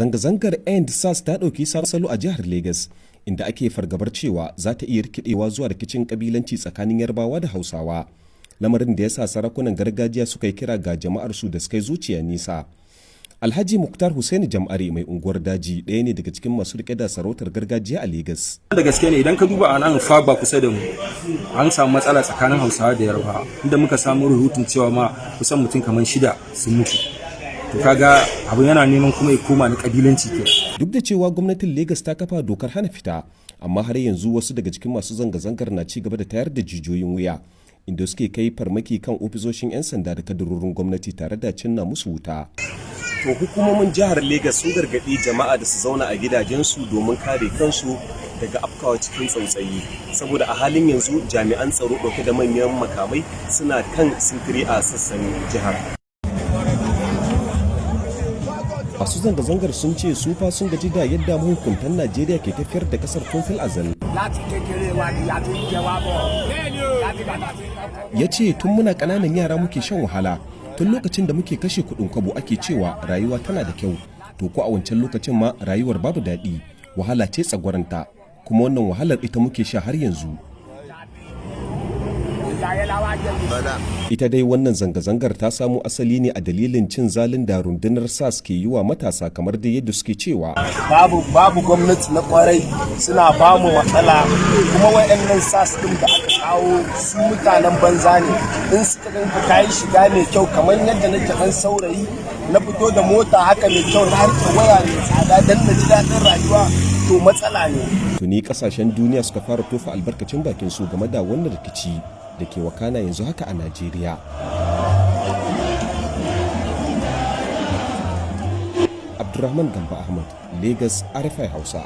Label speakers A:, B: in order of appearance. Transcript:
A: Zanga-zangar End SARS ta ɗauki sabon salo a jihar Legas, inda ake fargabar cewa za ta iya rikidewa zuwa rikicin kabilanci tsakanin Yarbawa da Hausawa. Lamarin da ya sa sarakunan gargajiya suka yi kira ga jama'ar su da suka yi zuciya nisa. Alhaji Muktar Hussaini Jam'are mai unguwar Daji ɗaya ne daga cikin masu rike da sarautar gargajiya a Legas.
B: Da gaske ne idan ka duba a nan Fagba kusa da mu an samu matsala tsakanin Hausawa da Yarbawa, inda muka samu rahoton cewa ma kusan mutum kamar 6 sun mutu. To kaga abu yana neman kuma ya koma na kabilanci ke.
A: Duk da cewa gwamnatin Legas ta kafa dokar hana fita, amma har yanzu wasu daga cikin masu zanga-zangar na ci gaba da tayar da jijiyoyin wuya, inda suke kai farmaki kan ofisoshin 'yan sanda da kadarorin gwamnati tare da cinna musu wuta. To hukumomin jihar Legas sun gargaɗi jama'a da su zauna a gidajensu domin kare kansu daga afkawa cikin tsautsayi, saboda a halin yanzu jami'an tsaro ɗauke da manyan makamai suna kan sintiri a sassan jihar. Masu zanga-zangar sun ce su fa sun gaji da yadda mahukuntan Najeriya ke tafiyar da kasar tun fil azal. Ya ce tun muna ƙananan yara muke shan wahala, tun lokacin da muke kashe kuɗin kwabo ake cewa rayuwa tana da kyau, to ko a wancan lokacin ma rayuwar babu daɗi, wahala ce tsagwaranta, kuma wannan wahalar ita muke sha har yanzu. Ita dai wannan zanga-zangar ta samo asali ne a dalilin cin zalin da rundunar SARS ke yi wa matasa, kamar dai yadda suke cewa
C: babu gwamnati na kwarai, suna ba mu matsala, kuma wayannan SARS din da aka kawo su mutanen banza ne. In suka ganka kayi shiga mai kyau kamar yadda nake dan saurayi na fito da mota haka mai kyau na harke waya mai tsada dan na ji daɗin rayuwa, to matsala ne.
A: Tuni kasashen duniya suka fara tofa albarkacin bakin su game da wannan rikici da ke wakana yanzu haka a Najeriya. Abdulrahman Gamba Ahmad, Legas, RFI Hausa.